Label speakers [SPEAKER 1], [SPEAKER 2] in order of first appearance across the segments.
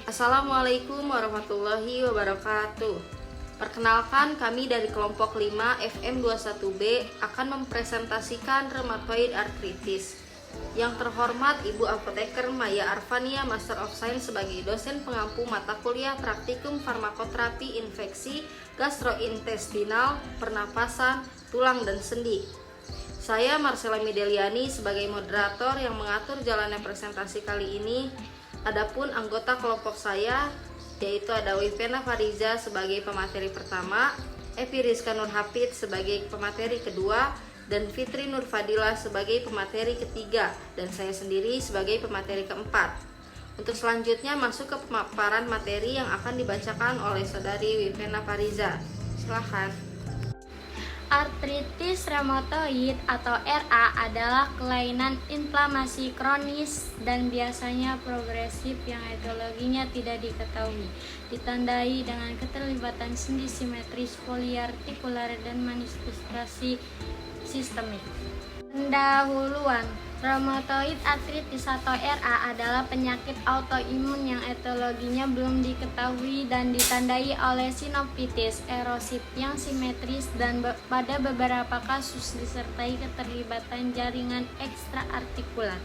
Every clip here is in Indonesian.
[SPEAKER 1] Assalamualaikum warahmatullahi wabarakatuh. Perkenalkan, kami dari kelompok 5 FM21B akan mempresentasikan rheumatoid arthritis. Yang terhormat Ibu Apoteker Maya Arfania, Master of Science sebagai dosen pengampu mata kuliah Praktikum Farmakoterapi Infeksi Gastrointestinal, Pernapasan, Tulang dan Sendi. Saya Marcella Mideliani sebagai moderator yang mengatur jalannya presentasi kali ini. Adapun anggota kelompok saya yaitu ada Wivena Fariza sebagai pemateri pertama, Evi Rizka Nurhafid sebagai pemateri kedua, dan Fitri Nur Fadila sebagai pemateri ketiga, dan saya sendiri sebagai pemateri keempat. Untuk selanjutnya masuk ke pemaparan materi yang akan dibacakan oleh saudari Wivena Fariza. Silakan.
[SPEAKER 2] Artritis reumatoid atau RA adalah kelainan inflamasi kronis dan biasanya progresif yang etiologinya tidak diketahui, ditandai dengan keterlibatan sendi simetris, poliartikular, dan manifestasi sistemik. Pendahuluan, reumatoid arthritis atau RA adalah penyakit autoimun yang etiologinya belum diketahui dan ditandai oleh sinusitis erosif yang simetris dan pada beberapa kasus disertai keterlibatan jaringan ekstraartikular.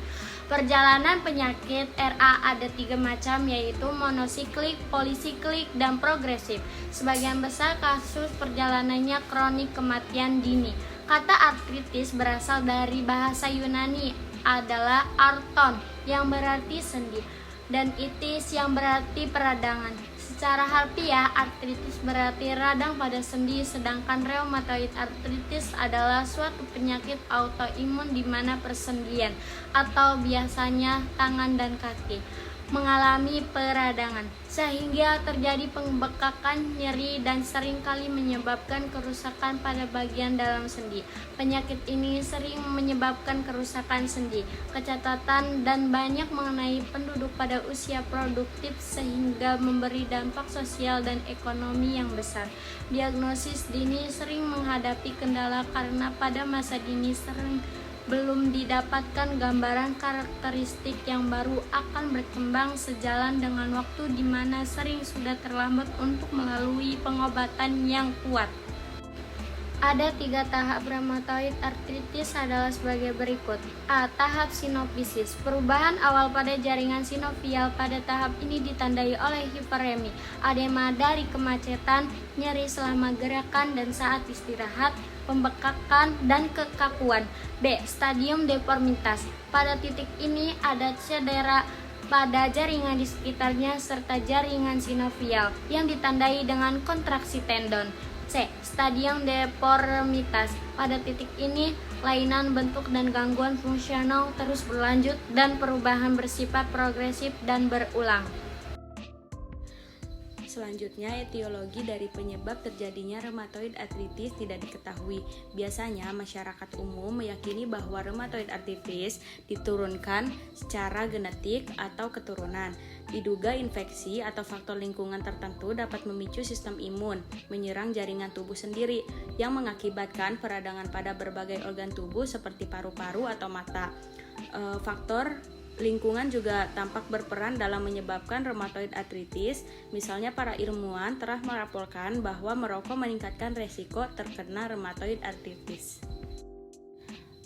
[SPEAKER 2] Perjalanan penyakit RA ada 3 macam, yaitu monosiklik, polisiklik, dan progresif. Sebagian besar kasus perjalanannya kronik kematian dini. Kata artritis berasal dari bahasa Yunani adalah arton yang berarti sendi dan itis yang berarti peradangan. Secara harfiah, artritis berarti radang pada sendi, sedangkan reumatoid arthritis adalah suatu penyakit autoimun di mana persendian atau biasanya tangan dan kaki mengalami peradangan sehingga terjadi pembekakan, nyeri, dan seringkali menyebabkan kerusakan pada bagian dalam sendi. Penyakit ini sering menyebabkan kerusakan sendi, kecacatan, dan banyak mengenai penduduk pada usia produktif sehingga memberi dampak sosial dan ekonomi yang besar. Diagnosis dini sering menghadapi kendala karena pada masa dini sering belum didapatkan gambaran karakteristik yang baru akan berkembang sejalan dengan waktu di mana sering sudah terlambat untuk melalui pengobatan yang kuat. Ada 3 tahap reumatoid arthritis adalah sebagai berikut. A. Tahap sinovisis. Perubahan awal pada jaringan sinovial pada tahap ini ditandai oleh hiperemi, edema dari kemacetan, nyeri selama gerakan dan saat istirahat, pembekakan, dan kekakuan. B. Stadium deformitas. Pada titik ini ada cedera pada jaringan di sekitarnya serta jaringan sinovial yang ditandai dengan kontraksi tendon. C. Stadium deformitas. Pada titik ini, kelainan bentuk dan gangguan fungsional terus berlanjut dan perubahan bersifat progresif dan berulang.
[SPEAKER 3] Selanjutnya, etiologi dari penyebab terjadinya rheumatoid arthritis tidak diketahui. Biasanya, masyarakat umum meyakini bahwa rheumatoid arthritis diturunkan secara genetik atau keturunan. Diduga infeksi atau faktor lingkungan tertentu dapat memicu sistem imun, menyerang jaringan tubuh sendiri, yang mengakibatkan peradangan pada berbagai organ tubuh seperti paru-paru atau mata. Faktor lingkungan juga tampak berperan dalam menyebabkan rheumatoid arthritis. Misalnya, para ilmuwan telah melaporkan bahwa merokok meningkatkan resiko terkena rheumatoid arthritis.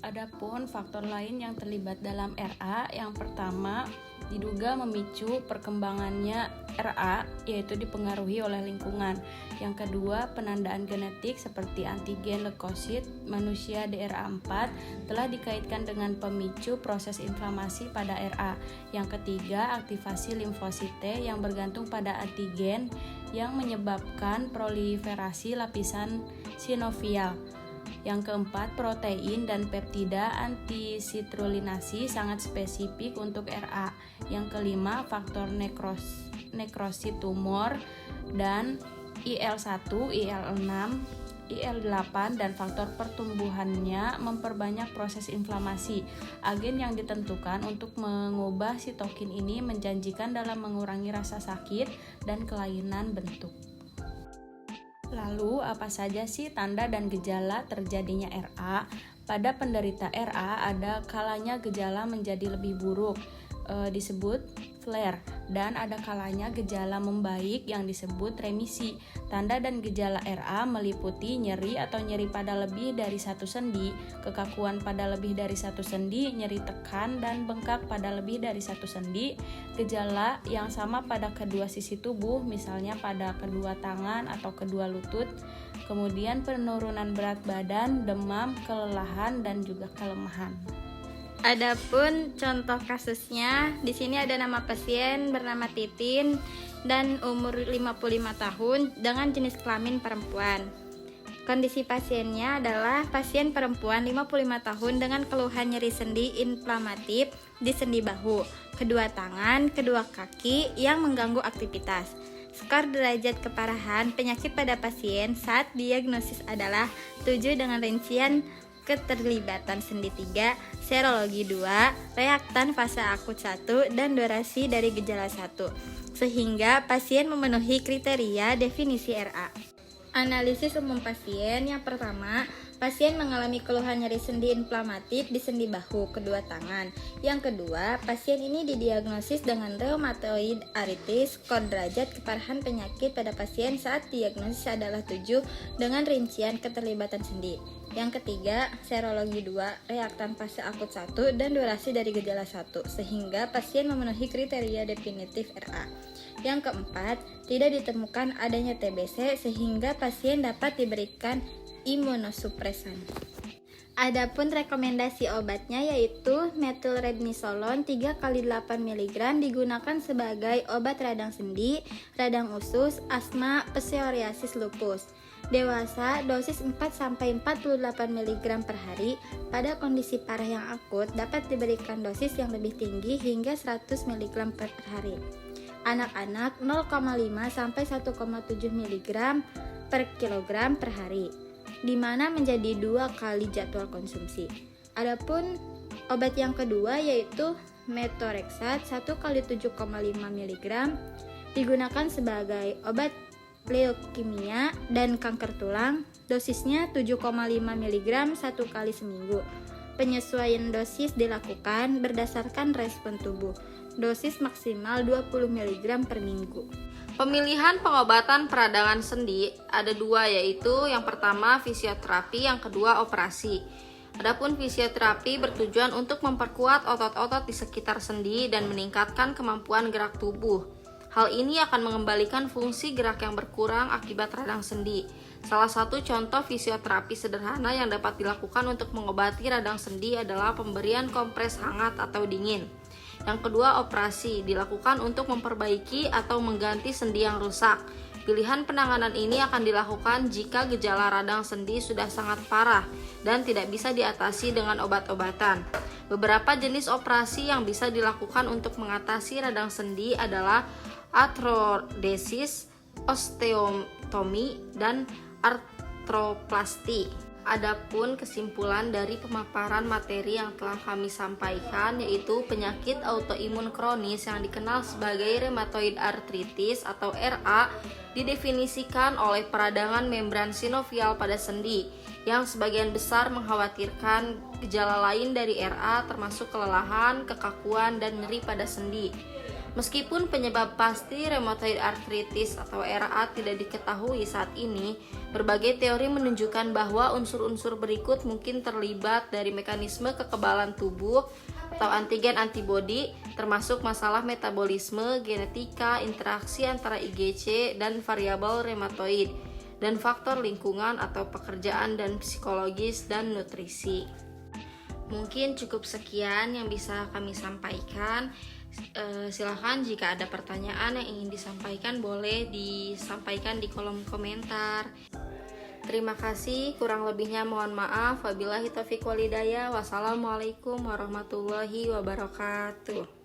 [SPEAKER 3] Adapun faktor lain yang terlibat dalam RA, yang pertama diduga memicu perkembangannya RA, yaitu dipengaruhi oleh lingkungan. Yang kedua, penandaan genetik seperti antigen leukosit manusia DRA4 telah dikaitkan dengan pemicu proses inflamasi pada RA. Yang ketiga, aktivasi limfosit T yang bergantung pada antigen yang menyebabkan proliferasi lapisan sinovial. Yang keempat, protein dan peptida antisitrulinasi sangat spesifik untuk RA. Yang kelima, faktor nekrosi tumor dan IL-1, IL-6, IL-8 dan faktor pertumbuhannya memperbanyak proses inflamasi. Agen yang ditentukan untuk mengubah sitokin ini menjanjikan dalam mengurangi rasa sakit dan kelainan bentuk. Lalu, apa saja sih tanda dan gejala terjadinya RA? Pada penderita RA, ada kalanya gejala menjadi lebih buruk, disebut flare, dan ada kalanya gejala membaik yang disebut remisi. Tanda dan gejala RA meliputi nyeri atau nyeri pada lebih dari satu sendi, kekakuan pada lebih dari satu sendi, nyeri tekan dan bengkak pada lebih dari satu sendi, gejala yang sama pada kedua sisi tubuh, misalnya pada kedua tangan atau kedua lutut, kemudian penurunan berat badan, demam, kelelahan, dan juga kelemahan.
[SPEAKER 4] Adapun contoh kasusnya, di sini ada nama pasien bernama Titin dan umur 55 tahun dengan jenis kelamin perempuan. Kondisi pasiennya adalah pasien perempuan 55 tahun dengan keluhan nyeri sendi inflamatif di sendi bahu, kedua tangan, kedua kaki yang mengganggu aktivitas. Skor derajat keparahan penyakit pada pasien saat diagnosis adalah 7 dengan rincian keterlibatan sendi 3, serologi 2, reaktan fase akut 1, dan durasi dari gejala 1, sehingga pasien memenuhi kriteria definisi RA. Analisis umum pasien yang pertama, pasien mengalami keluhan nyeri sendi inflamatif di sendi bahu, kedua tangan. Yang kedua, pasien ini didiagnosis dengan rheumatoid arthritis. Skor derajat keparahan penyakit pada pasien saat diagnosis adalah 7 dengan rincian keterlibatan sendi. Yang ketiga, serologi 2, reaktan fase akut 1, dan durasi dari gejala 1, sehingga pasien memenuhi kriteria definitif RA. Yang keempat, tidak ditemukan adanya TBC sehingga pasien dapat diberikan imunosupresan. Adapun rekomendasi obatnya yaitu metilrednisolon 3x8 mg digunakan sebagai obat radang sendi, radang usus, asma, psoriasis lupus. Dewasa dosis 4-48 mg per hari. Pada kondisi parah yang akut dapat diberikan dosis yang lebih tinggi hingga 100 mg per hari. Anak-anak 0,5-1,7 mg per kilogram per hari, di mana menjadi 2 kali jadwal konsumsi. Adapun obat yang kedua yaitu Methotrexate 1x7,5 mg digunakan sebagai obat leukemia dan kanker tulang. Dosisnya 7,5 mg 1 kali seminggu. Penyesuaian dosis dilakukan berdasarkan respon tubuh. Dosis maksimal 20 mg per minggu.
[SPEAKER 1] Pemilihan pengobatan peradangan sendi ada 2, yaitu yang pertama fisioterapi, yang kedua operasi. Adapun fisioterapi bertujuan untuk memperkuat otot-otot di sekitar sendi dan meningkatkan kemampuan gerak tubuh. Hal ini akan mengembalikan fungsi gerak yang berkurang akibat radang sendi. Salah satu contoh fisioterapi sederhana yang dapat dilakukan untuk mengobati radang sendi adalah pemberian kompres hangat atau dingin. Yang kedua, operasi dilakukan untuk memperbaiki atau mengganti sendi yang rusak. Pilihan penanganan ini akan dilakukan jika gejala radang sendi sudah sangat parah dan tidak bisa diatasi dengan obat-obatan. Beberapa jenis operasi yang bisa dilakukan untuk mengatasi radang sendi adalah artrodesis, osteotomi, dan artroplasti. Adapun kesimpulan dari pemaparan materi yang telah kami sampaikan yaitu penyakit autoimun kronis yang dikenal sebagai rheumatoid arthritis atau RA didefinisikan oleh peradangan membran sinovial pada sendi yang sebagian besar mengkhawatirkan gejala lain dari RA termasuk kelelahan, kekakuan, dan nyeri pada sendi. Meskipun penyebab pasti rheumatoid arthritis atau RA tidak diketahui saat ini, berbagai teori menunjukkan bahwa unsur-unsur berikut mungkin terlibat dari mekanisme kekebalan tubuh atau antigen antibodi, termasuk masalah metabolisme, genetika, interaksi antara IgC dan variabel rheumatoid, dan faktor lingkungan atau pekerjaan dan psikologis dan nutrisi. Mungkin cukup sekian yang bisa kami sampaikan. Silahkan jika ada pertanyaan yang ingin disampaikan boleh disampaikan di kolom komentar. Terima kasih, kurang lebihnya mohon maaf. Wabillahi taufiq walhidayah. Wassalamualaikum warahmatullahi wabarakatuh.